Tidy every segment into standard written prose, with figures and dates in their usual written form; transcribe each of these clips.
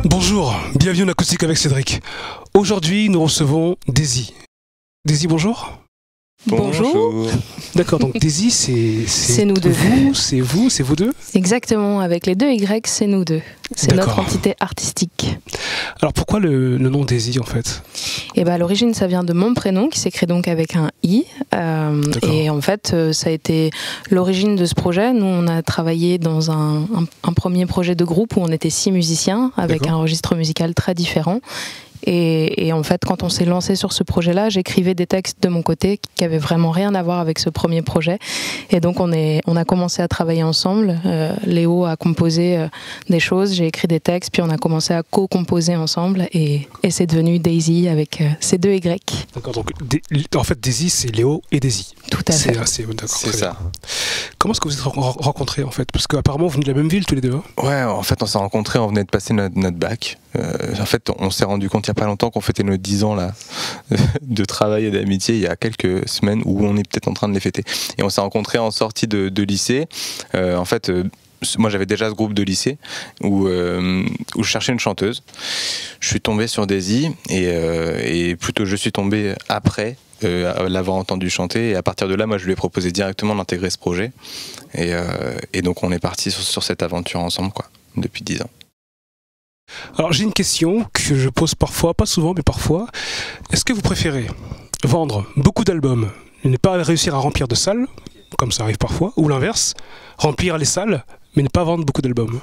Bonjour, bienvenue en acoustique avec Cédric. Aujourd'hui, nous recevons Daisy. Daisy, bonjour. Bonjour. D'accord, donc Daisy, c'est nous deux. C'est vous deux. Exactement, avec les deux Y, c'est nous deux. C'est notre entité artistique. Alors pourquoi le nom Daisy en fait? Et à l'origine, ça vient de mon prénom qui s'écrit donc avec un I. Et en fait, ça a été l'origine de ce projet. Nous, on a travaillé dans un premier projet de groupe où on était 6 musiciens avec un registre musical très différent. Et en fait, quand on s'est lancé sur ce projet-là, j'écrivais des textes de mon côté qui avaient vraiment rien à voir avec ce premier projet. Et donc, on a commencé à travailler ensemble. Léo a composé des choses, j'ai écrit des textes, puis on a commencé à co-composer ensemble. Et c'est devenu Daisy avec ces deux Y. D'accord, donc en fait, Daisy, c'est Léo et Daisy. Tout à fait. C'est ça. Comment est-ce que vous êtes rencontrés en fait? Parce qu'apparemment, vous venez de la même ville tous les deux. Hein? Ouais, en fait, on s'est rencontrés, on venait de passer notre bac. En fait, on s'est rendu compte il n'y a pas longtemps qu'on fêtait nos 10 ans là, de travail et d'amitié, il y a quelques semaines où on est peut-être en train de les fêter. Et on s'est rencontrés en sortie de lycée. En fait, moi j'avais déjà ce groupe de lycée où je cherchais une chanteuse. Je suis tombé sur Daisy et plutôt je suis tombé après l'avoir entendu chanter, et à partir de là moi je lui ai proposé directement d'intégrer ce projet et donc on est parti sur cette aventure ensemble quoi, depuis 10 ans. Alors j'ai une question que je pose parfois, pas souvent mais parfois. Est-ce que vous préférez vendre beaucoup d'albums et ne pas réussir à remplir de salles, comme ça arrive parfois, ou l'inverse, remplir les salles mais ne pas vendre beaucoup d'albums?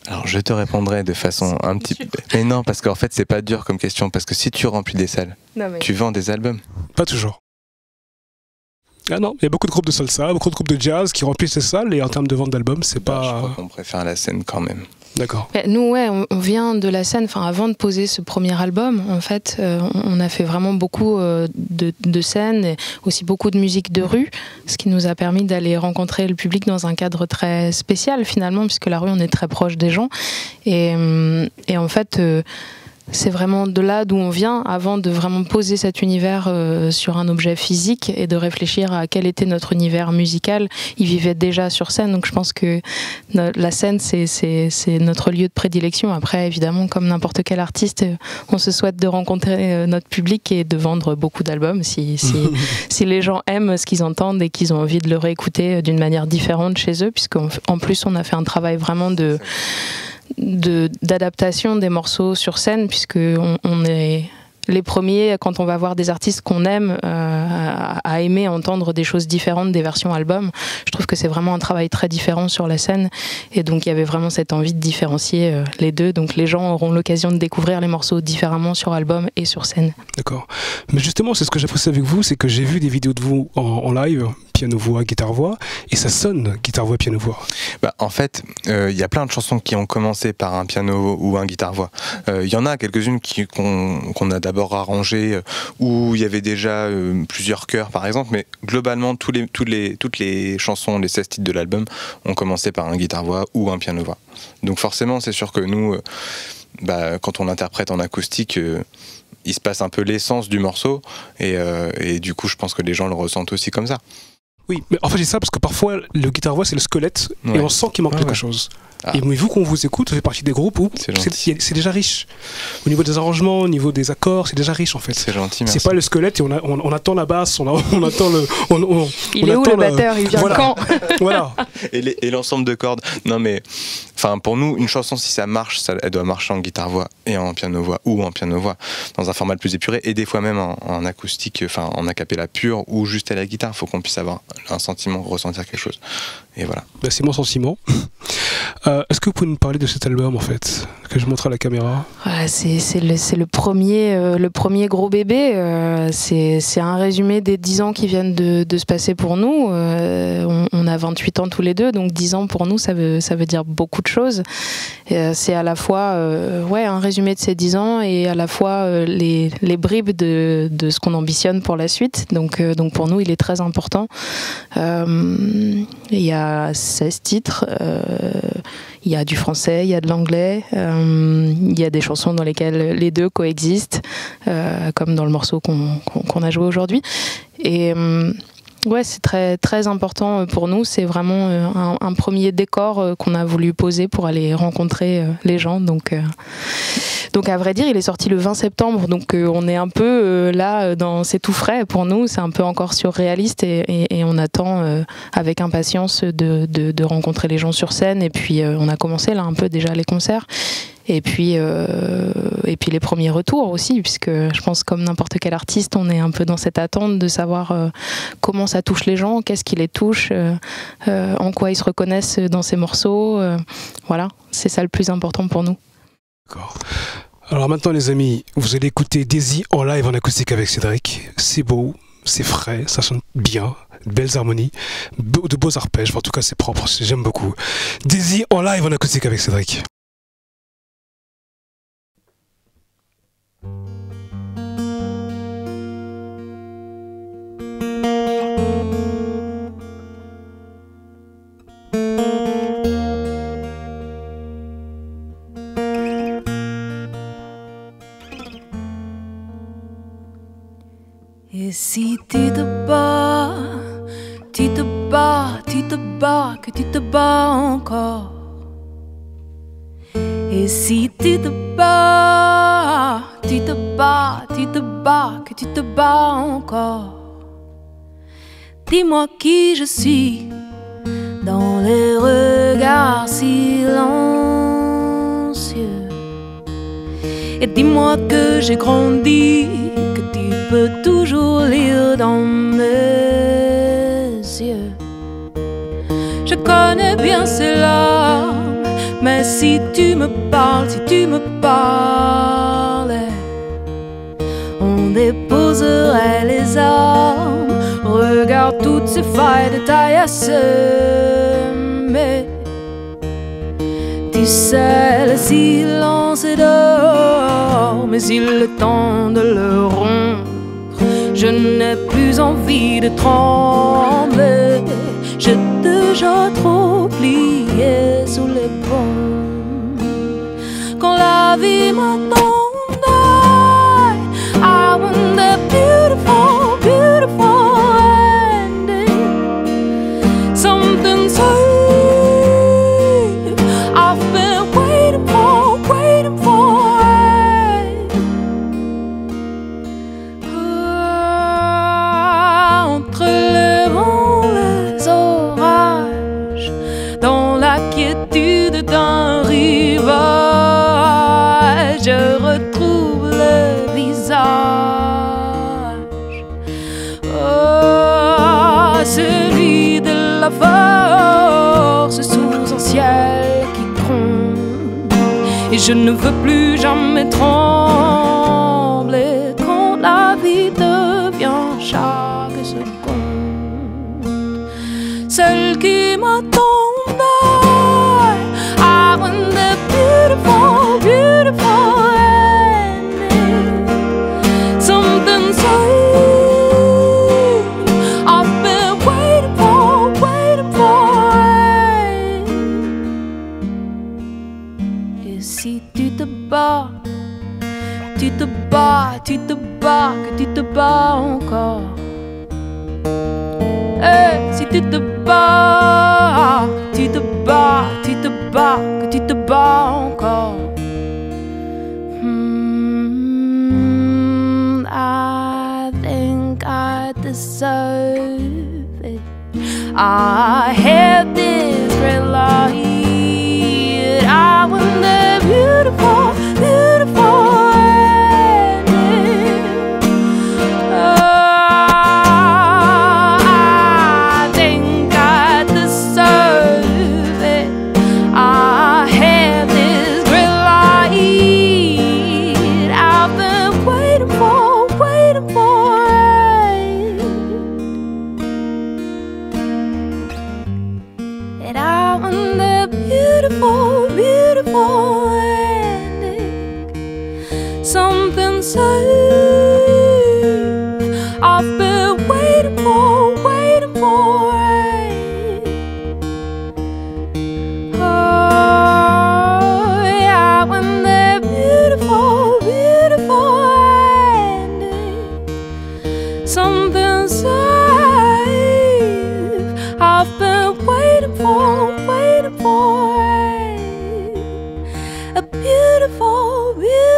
Alors je te répondrai de façon un petit peu... Mais non, parce qu'en fait c'est pas dur comme question, parce que si tu remplis des salles, tu vends des albums. Pas toujours. Ah non, il y a beaucoup de groupes de salsa, beaucoup de groupes de jazz qui remplissent ces salles, et en termes de vente d'albums, c'est pas... Je crois qu'on préfère la scène quand même. D'accord. Nous, on vient de la scène. Enfin, avant de poser ce premier album, en fait, on a fait vraiment beaucoup de scènes, et aussi beaucoup de musique de rue, ce qui nous a permis d'aller rencontrer le public dans un cadre très spécial finalement, puisque la rue, on est très proche des gens. Et en fait... c'est vraiment de là d'où on vient, avant de vraiment poser cet univers sur un objet physique et de réfléchir à quel était notre univers musical. Il vivait déjà sur scène, donc je pense que la scène, c'est notre lieu de prédilection. Après, évidemment, comme n'importe quel artiste, on se souhaite de rencontrer notre public et de vendre beaucoup d'albums si les gens aiment ce qu'ils entendent et qu'ils ont envie de le réécouter d'une manière différente chez eux, puisqu'en plus, on a fait un travail vraiment d'adaptation des morceaux sur scène, puisque on est les premiers, quand on va voir des artistes qu'on aime, à aimer entendre des choses différentes des versions albums. Je trouve que c'est vraiment un travail très différent sur la scène, et donc il y avait vraiment cette envie de différencier les deux, donc les gens auront l'occasion de découvrir les morceaux différemment sur album et sur scène. D'accord, mais justement c'est ce que j'apprécie avec vous, c'est que j'ai vu des vidéos de vous en live, piano-voix, guitare-voix, et ça sonne guitare-voix, piano-voix. En fait, il y a plein de chansons qui ont commencé par un piano ou un guitare-voix. Il y en a quelques-unes qu'on a d'abord arrangées, où il y avait déjà plusieurs chœurs par exemple, mais globalement toutes les chansons, les 16 titres de l'album ont commencé par un guitare-voix ou un piano-voix. Donc forcément c'est sûr que nous, quand on interprète en acoustique, il se passe un peu l'essence du morceau, et du coup je pense que les gens le ressentent aussi comme ça. Oui, mais en fait, c'est ça, parce que parfois, le guitare-voix, c'est le squelette, et on sent qu'il manque quelque chose. Et vous, quand on vous écoute, vous faites partie des groupes où c'est déjà riche. Au niveau des arrangements, au niveau des accords, c'est déjà riche, en fait. C'est gentil, merci. C'est pas le squelette, et on attend la basse, on attend le... Il est où le batteur? Il vient quand? Voilà. Et l'ensemble de cordes. Non, mais... pour nous, une chanson, si ça marche, elle doit marcher en guitare-voix et en piano-voix, ou en piano-voix, dans un format le plus épuré, et des fois même en acoustique, en a cappella pure, ou juste à la guitare. Il faut qu'on puisse avoir un sentiment, ressentir quelque chose. Et voilà. C'est mon sentiment. Est-ce que vous pouvez nous parler de cet album, en fait, que je montre à la caméra? C'est le premier gros bébé. C'est un résumé des 10 ans qui viennent de se passer pour nous. On a 28 ans tous les deux, donc 10 ans pour nous, ça veut dire beaucoup de choses. C'est à la fois un résumé de ces 10 ans, et à la fois les bribes de ce qu'on ambitionne pour la suite. Donc pour nous, il est très important. Il y a 16 titres. il y a du français, il y a de l'anglais, il y a des chansons dans lesquelles les deux coexistent, comme dans le morceau qu'on a joué aujourd'hui. Et ouais, c'est très, très important pour nous. C'est vraiment un premier décor qu'on a voulu poser pour aller rencontrer les gens. Donc à vrai dire, il est sorti le 20 septembre. Donc on est un peu là, c'est tout frais pour nous. C'est un peu encore surréaliste et on attend avec impatience de rencontrer les gens sur scène. Et puis on a commencé là un peu déjà les concerts. Et puis les premiers retours aussi, puisque je pense comme n'importe quel artiste, on est un peu dans cette attente de savoir comment ça touche les gens, qu'est-ce qui les touche, en quoi ils se reconnaissent dans ces morceaux. Voilà, c'est ça le plus important pour nous. D'accord. Alors maintenant les amis, vous allez écouter Daisy en live en acoustique avec Cédric. C'est beau, c'est frais, ça sonne bien, de belles harmonies, de beaux arpèges, en tout cas c'est propre, j'aime beaucoup. Daisy en live en acoustique avec Cédric. Et si tu te bats, tu te bats, tu te bats, que tu te bats encore. Et si tu te bats, tu te bats, tu te bats, que tu te bats encore. Dis-moi qui je suis dans les regards silencieux. Et dis-moi que j'ai grandi, que tu peux toujours lire dans mes yeux. Je connais bien ces larmes, mais si tu me parles, si tu me parlais, on déposerait les armes. Regarde toutes ces failles de taille à semer. Tu sais, le silence est dehors, mais il est temps de le rompre. Je n'ai plus envie de trembler. J'ai déjà trop plié sous les bombes. Quand la vie m'attendait, I want the beautiful, beautiful ending. Something so I've been waiting for, waiting for. Entre les vents, les orages, dans la quiétude d'un rivage, je retrouve le visage, celui de la force sous un ciel qui gronde. Et je ne veux plus jamais trembler quand la vie devient chaque seconde celle qui m'attendait. I want the beautiful, beautiful ending. Something sweet I've been waiting for, waiting for. Et si tu te bats, tu te bats, tu te bats, que tu te bats encore. Et si tu te bats, tu te bats, tu te bats, que tu te bats encore. I think I deserve it. I have this red light. I want the beautiful, beautiful ending. I think I deserve it. I have this red light. I've been waiting for, waiting for it. And I want the beautiful, beautiful ending. Something safe I've been waiting for, waiting for it. Oh. a beautiful, beautiful